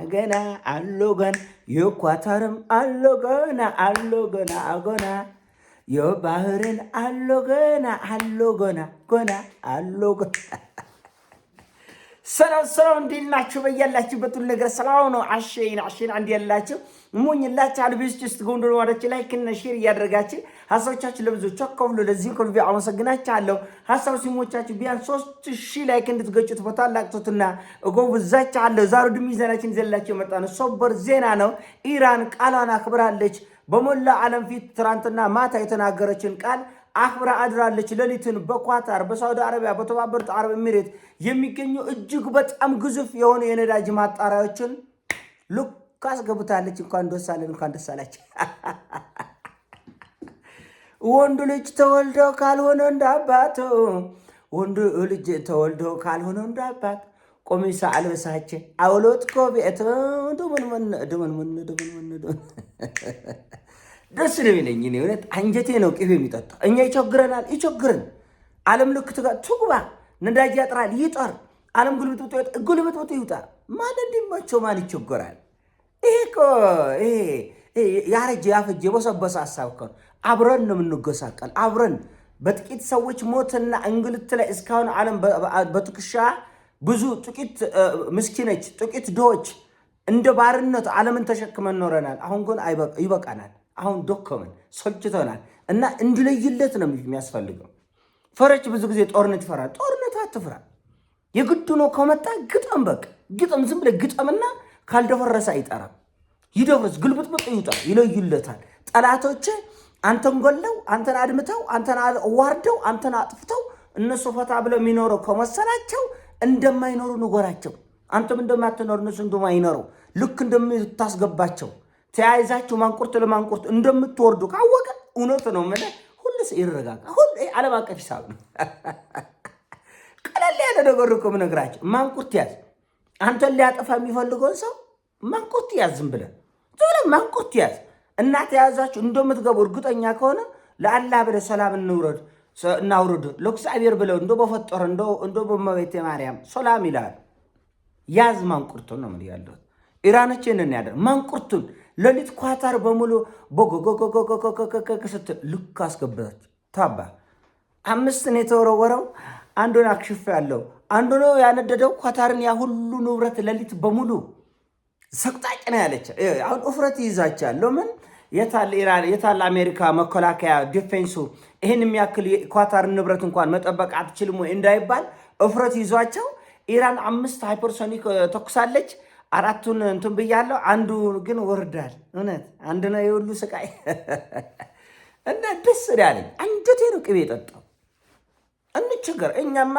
ገና የኳታርም አለው ገና የባህርን አለው ገና ሰላም እንዴት ናችሁ? በያላችሁበት ሁሉ ነገር ሰላም ነው። አሸይን አንድ ያላችሁ ሙኝላችሁ አልብስ ጅስት ጎንዶር ወዳች ላይክ እና ሼር እያደረጋችሁ ሐሳቦቻችሁ ለብዙዎች አካፍሉ። ለዚህ ኮልቪ አመሰግናችኋለሁ። ሐሳብ ሲሞቻችሁ ቢያንስ 3000 ላይክ እንድትገጩት በታላቅ ትህትና እጎብዛችኋለሁ። ዛሬ ድሚዛናችን ዘላችሁ የመጣነው ሰበር ዜና ነው። ኢራን ቃሏን አክብራለች። በሞላ ዓለም ፊት ትናንትና ማታ የተናገረችን ቃል አክብራ አድራለች። ሌሊትን በኳታር በሳውዲ አረቢያ በተባበሩት አረብ ኤሚሬት የሚገኙ እጅግ በጣም ግዙፍ የሆነ የነዳጅ ማጣሪያዎችን ልክ አስገብታለች። እንኳን ደስ አላችሁ። ወንዱ ልጅ ተወልዶ ካልሆነ እንዳባቱ ቆሚሳ አልበሳች አውሎት ኮቤት ድምን ደስ ነው የሚለኝ እኔ እውነት አንጀቴ ነው ቅቤ የሚጠጣው። እኛ ይቸግረን ዓለም ልክ ትጉባ ነዳጅ ያጥራል ይጠር ዓለም ጉልብጥብጡ ይውጣ ማን እንዲመቸው ማን ይቸገራል? ይሄ ያረጀ ያፈጀ በሰበሰ ሐሳብ እኮ አብረን ነው የምንጎሳቀል። አብረን በጥቂት ሰዎች ሞትና እንግልት ላይ እስካሁን ዓለም በትከሻ ብዙ ጥቂት ምስኪኖች ጥቂት ድሆች እንደ ባርነት ዓለምን ተሸክመን ኖረናል። አሁን ግን ይበቃናል። አሁን ዶከመን ሰልችተናል እና እንድለይለት ነው የሚያስፈልገው። ፈረች ብዙ ጊዜ ጦርነት ይፈራል። ጦርነት አትፍራ። የግድ ነው ከመጣ ግጠም ዝም ብለህ ግጠምና ካልደፈረሰ አይጠራም። ይደፍረስ ግልብጥብጥ ይውጣ ይለዩለታል። ጠላቶች አንተን ገለው አንተን አድምተው አንተን አዋርደው አንተን አጥፍተው እነሱ ፈታ ብለው የሚኖረው ከመሰላቸው እንደማይኖሩ ንገራቸው። አንተም እንደማትኖር እነሱ እንደማይኖሩ ልክ እንደምታስገባቸው ተያይዛችሁ ማንቁርት ለማንቁርት እንደምትወርዱ ካወቀ እውነት ነው ማለት ሁሉስ ይረጋጋ። ሁሉ ዓለም አቀፍ ሂሳብ ነው። ቀለል ያለ ነገር እኮ ምነግራችሁ ማንቁርት ያዝ። አንተን ሊያጠፋ የሚፈልገውን ሰው ማንቁርት ያዝ። ዝም ብለህ ማንቁርት ያዝ እና ተያዛችሁ እንደምትገቡ እርግጠኛ ከሆነ ለአላህ ብለህ ሰላም እናውርድ ለእግዚአብሔር ብለው በፈጠረ በእመቤቴ ማርያም ሰላም ይላል። ያዝ ማንቁርቱን ነው ያለው። ኢራኖች እነን ያደር ማንቁርቱን ሌሊት ኳታር በሙሉ ቦጎጎጎጎጎጎጎጎ ስትል ልክ አስገባች። ታባ 5 ነው የተወረወረው። አንዱን አክሽፍ ያለው አንዱ ነው ያነደደው ኳታርን ያ ሁሉ ንብረት ሌሊት በሙሉ ሰቅጣጭ ነው ያለች። አሁን እፍረት ይዛቻል። ለምን የታለ ኢራን የታለ አሜሪካ መከላከያ ዲፌንሱ ይሄን የሚያክል ኳታር ንብረት እንኳን መጠበቅ አትችልም ወይ እንዳይባል እፍረት ይዟቸው ኢራን 5 ሃይፐርሶኒክ ተኩሳለች። 4ቱን እንትን ብያለሁ። አንዱ ግን ወርዳል። እውነት አንድ ነው የሁሉ ስቃይ እና ደስ ያለኝ አንጀቴ ነው ቅቤ የጠጣው። እንቸገር እኛማ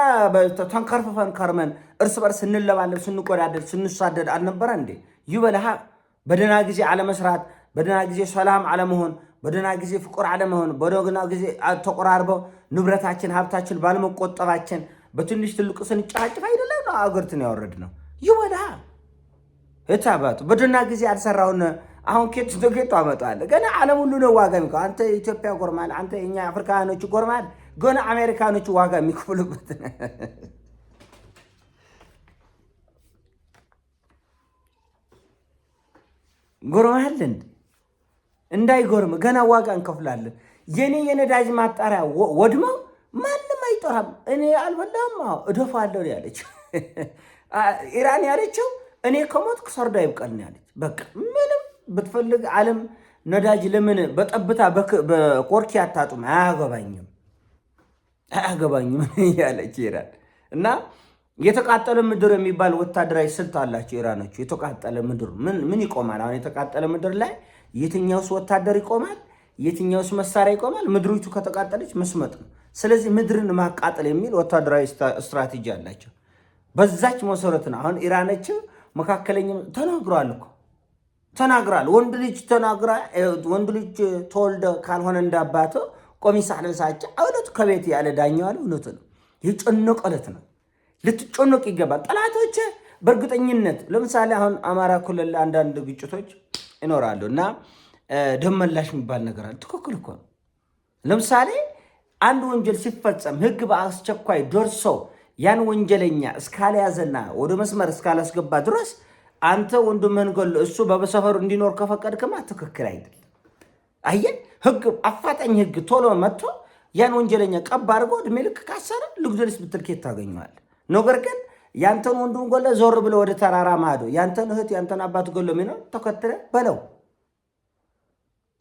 ተንከርፈፈን ከርመን እርስ በርስ እንለባለን ስንቆዳደድ ስንሳደድ አልነበረ እንዴ? ይበልሃ በደህና ጊዜ አለመስራት፣ በደህና ጊዜ ሰላም አለመሆን፣ በደህና ጊዜ ፍቅር አለመሆን፣ በደህና ጊዜ ተቆራርበው ንብረታችን ሀብታችን ባለመቆጠባችን በትንሽ ትልቅ ስንጫጭፍ አይደለም ነው አገርትን ያወረድ ነው። ይበልሃ እታባቱ በደህና ጊዜ አልሰራውን አሁን ኬት አመጣለ። ገና ዓለም ሁሉ ነው ዋጋ የሚከፍለው። አንተ ኢትዮጵያ ጎርማል፣ አንተ እኛ አፍሪካኖች ጎርማል፣ ገና አሜሪካኖች ዋጋ የሚከፍሉበት ጎርማል እንዳይጎርም ገና ዋጋ እንከፍላለን። የኔ የነዳጅ ማጣሪያ ወድመው ማንም አይጠራም። እኔ አልበላም እደፋለሁ ያለች ኢራን ያለችው እኔ ከሞትኩ ሰርዳ ይብቀል ያለች። በቃ ምንም ብትፈልግ ዓለም ነዳጅ ለምን በጠብታ በኮርኪ አታጡም? አያገባኝም ያለች ኢራን እና የተቃጠለ ምድር የሚባል ወታደራዊ ስልት አላቸው ኢራኖቹ። የተቃጠለ ምድር ምን ይቆማል? አሁን የተቃጠለ ምድር ላይ የትኛውስ ወታደር ይቆማል? የትኛውስ መሳሪያ ይቆማል? ምድሪቱ ከተቃጠለች መስመጥ ነው። ስለዚህ ምድርን ማቃጠል የሚል ወታደራዊ ስትራቴጂ አላቸው። በዛች መሰረት ነው አሁን ኢራኖች መካከለኛ ተናግራል። ወንድ ልጅ ተወልደ ካልሆነ እንዳባቱ ቆሚሳ አልበሳቸው አውለት ከቤት ያለ ዳኛው እውነት ነው። የጨነቀለት ነው። ልትጨነቅ ይገባል። ጠላቶች በእርግጠኝነት ለምሳሌ አሁን አማራ ክልል አንዳንድ ግጭቶች ይኖራሉ እና ደመላሽ የሚባል ነገር አለ። ትክክል እኮ ነው። ለምሳሌ አንድ ወንጀል ሲፈጸም ህግ በአስቸኳይ ደርሶ ያን ወንጀለኛ እስካልያዘና ወደ መስመር እስካላስገባ ድረስ አንተ ወንድምህን ገሎ እሱ በሰፈሩ እንዲኖር ከፈቀድክማ ትክክል አይደለም። አየህ፣ ህግ አፋጣኝ ህግ ቶሎ መጥቶ ያን ወንጀለኛ ቀብ አድርጎ እድሜ ልክ ካሰረ ልግደልስ ብትል ኬት ታገኘዋለህ። ነገር ግን ያንተን ወንድም ገሎ ዞር ብለ ወደ ተራራ ማዶ ያንተን እህት ያንተን አባት ገሎ ሚኖር ተከትለ በለው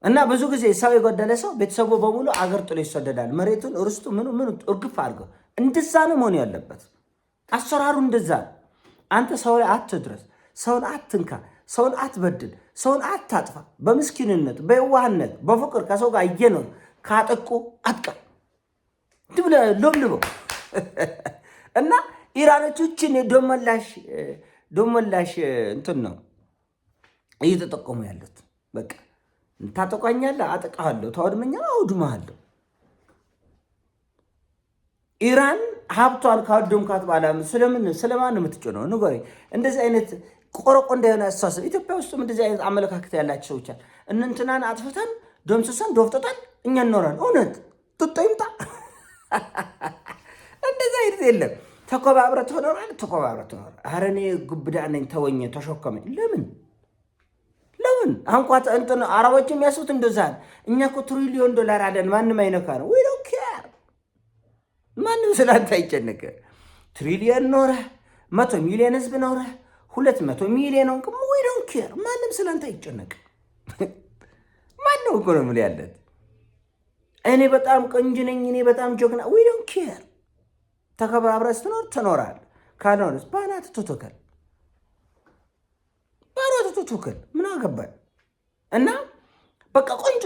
እና ብዙ ጊዜ ሰው የገደለ ሰው ቤተሰቡ በሙሉ አገር ጥሎ ይሰደዳል። መሬቱን ርስቱ ምኑ እርግፍ አድርገው። እንደዛ ነው መሆን ያለበት። አሰራሩ እንደዛ ነው። አንተ ሰው ላይ አትድረስ፣ ሰውን አትንካ፣ ሰውን አትበድል፣ ሰውን አታጥፋ። በምስኪንነት በየዋህነት በፍቅር ከሰው ጋር እየኖር ካጠቁ አጥቃ ድብለ ለምልበው እና ኢራኖችን ዶመላሽ እንትን ነው እየተጠቀሙ ያሉት። በቃ ታጠቋኛለህ፣ አጠቃለሁ፣ ታወድመኛለህ፣ አውድማለሁ። ኢራን ሀብቷን ካወደምካት በኋላ ስለማን ነው የምትጮነው? ንገረኝ። እንደዚህ አይነት ቆረቆ እንደሆነ አስተሳሰብ ኢትዮጵያ ውስጥም እንደዚህ አይነት አመለካከት ያላቸው ሰዎች አሉ። እንትናን አጥፍተን ደምስሰን ዶፍጠጠን እኛ እንኖራለን። እውነት ጡጦ ይምጣ። እንደዚህ አይነት የለም። ተኮባብረህ ትኖራለህ። ኧረ እኔ ጉብዳ ነኝ ተወኝ፣ ተሸከመኝ። ለምን አንኳ እንትን አረቦች የሚያስቡት እንደዛ ነው። እኛ እኮ $1 ትሪሊዮን አለን፣ ማንም አይነካ ነው። ዊ ዶንት ኬር፣ ማንም ስላንተ አይጨነቅ። ትሪሊየን ኖረህ 100 ሚሊዮን ህዝብ ኖረህ 200 ሚሊዮን ነው፣ ዊ ዶንት ኬር፣ ማንም ስላንተ አይጨነቅ። ማንም እኮ ነው የምልህ ያለት። እኔ በጣም ቆንጆ ነኝ፣ እኔ በጣም ጀግና፣ ዊ ዶንት ኬር። ተከባብረህ ስትኖር ትኖራለህ። ካልሆነስ ባናትህ ትተከል ምን አገባኝ። እና በቃ ቆንጆ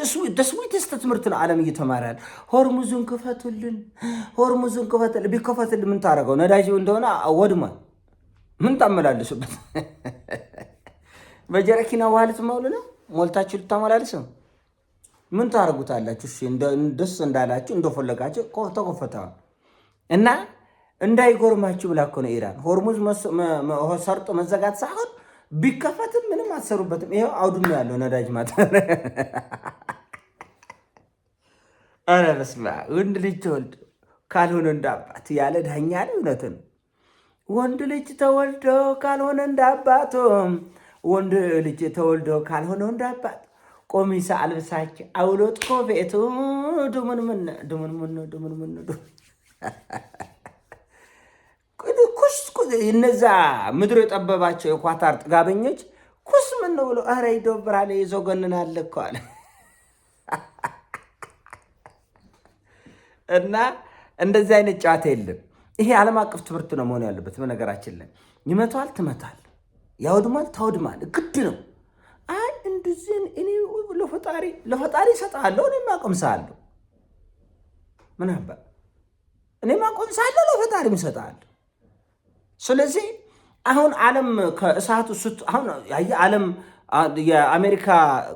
ስዊትስት ትምህርት ነው ዓለም እየተማራል። ሆርሙዙን ክፈቱልን። ቢከፈትልን ምን ታደርገው? ነዳጅ እንደሆነ ወድሟል። ምን ታመላልሱበት? በጀረኪና ውሃ ልትሞሉ ነው? ሞልታችሁ ልታመላልስ ነው? ምን ታደርጉታላችሁ? ደስ እንዳላችሁ እንደፈለጋችሁ ተከፈተዋል። እና እንዳይጎርማችሁ ብላ እኮ ነው ኢራን ሆርሙዝ ሰርጦ መዘጋት ሳይሆን ቢከፈትም ምንም አትሰሩበትም። ይሄው አውድማ ያለው ነዳጅ ማታ። ኧረ በስመ አብ። ወንድ ልጅ ተወልዶ ካልሆነ እንዳባት ያለ ዳኛ ያለ እውነት ነው። ወንድ ልጅ ተወልዶ ካልሆነ እንዳባቱ፣ ወንድ ልጅ ተወልዶ ካልሆነ እንዳባት ቆሚሳ አልብሳች አውሎት ኮቤቱ ዱምን እነዛ ምድር የጠበባቸው የኳታር ጥጋበኞች ኩስ ምን ነው ብሎ ኧረ ይዶብራል ይዞገንናል እኮ አለ። እና እንደዚህ አይነት ጨዋታ የለም። ይሄ ዓለም አቀፍ ትምህርት ነው መሆን ያለበት። በነገራችን ላይ ይመቷል፣ ትመታል፣ ያወድማል፣ ታወድማል። ግድ ነው። አይ እንደዚህ እኔ ለፈጣሪ እሰጥሃለሁ፣ እኔም አቆምሳለሁ። ምን አባ እኔም አቆምሳለሁ፣ ለፈጣሪም እሰጥሃለሁ። ስለዚህ አሁን ዓለም ከእሳቱ አሁን ዓለም የአሜሪካ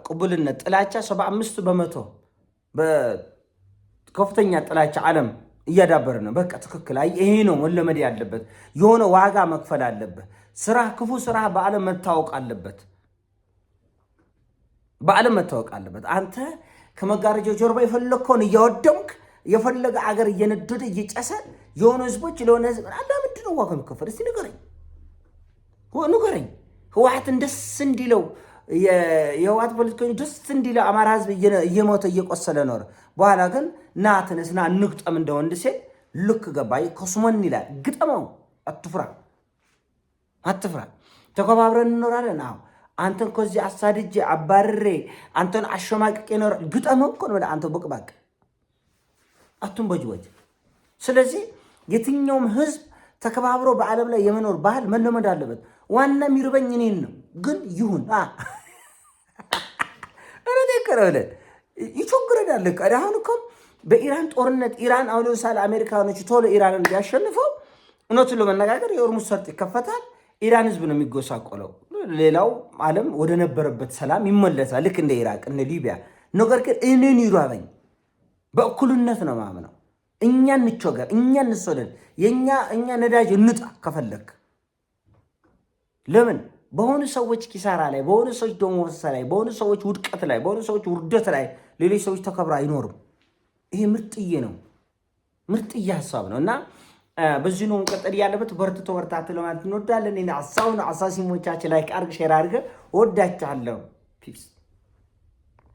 ቅቡልነት ጥላቻ 75% በከፍተኛ ጥላቻ ዓለም እያዳበረ ነው። በቃ ትክክል። ይሄ ነው መለመድ ያለበት። የሆነ ዋጋ መክፈል አለበት። ክፉ ስራ በዓለም መታወቅ አለበት። አንተ ከመጋረጃው ጀርባ የፈለግከውን እያወደምክ የፈለገ አገር እየነደደ እየጨሰ የሆኑ ህዝቦች ለሆነ ህዝብ ምንድን ነው ዋጋ የሚከፈል? እስቲ ንገረኝ። ህወሓትን ደስ እንዲለው የህወሓት ፖለቲከኞች ደስ እንዲለው አማራ ህዝብ እየሞተ እየቆሰለ ኖረ። በኋላ ግን ና ተነስና እንግጠም እንደ ወንድ ሴት ልክ ገባይ ኮስሞን ይላል። ግጠመው፣ አትፍራ። ተከባብረን እንኖራለን። አዎ አንተን ከዚህ አሳድጄ አባርሬ አንተን አሸማቅቄ ኖር ግጠመው እኮ ነው አንተ ቦቅባቅ አትንበጅበጅ። ስለዚህ የትኛውም ህዝብ ተከባብሮ በዓለም ላይ የመኖር ባህል መለመድ አለበት። ዋና የሚርበኝ እኔን ነው፣ ግን ይሁን ይቾግረዳል። አሁን እኮ በኢራን ጦርነት ኢራን አሁን ለምሳሌ አሜሪካኖች ቶሎ ኢራንን ቢያሸንፈው እውነቱን ለመነጋገር የሆርሙዝ ሰርጥ ይከፈታል። ኢራን ህዝብ ነው የሚጎሳቆለው። ሌላው ዓለም ወደ ነበረበት ሰላም ይመለሳል፣ ልክ እንደ ኢራቅ እንደ ሊቢያ። ነገር ግን እኔን ይራበኝ በእኩልነት ነው ማምነው። እኛ እንቾገር፣ እኛ እንሰደድ፣ እኛ ነዳጅ እንጣ ከፈለክ። ለምን በሆኑ ሰዎች ኪሳራ ላይ፣ በሆኑ ሰዎች ደሞዝ ላይ፣ በሆኑ ሰዎች ውድቀት ላይ፣ በሆኑ ሰዎች ውርደት ላይ ሌሎች ሰዎች ተከብረው አይኖርም። ይሄ ምርጥዬ ነው፣ ምርጥዬ ሀሳብ ነው። እና በዚህ ነው እንቀጥል ያለበት። በርትቶ በርታት ለማለት እንወዳለን። እኔ አሳሲሞቻችን ላይ አርግ ሼር አድርገህ ወዳችኋለሁ። ፒስ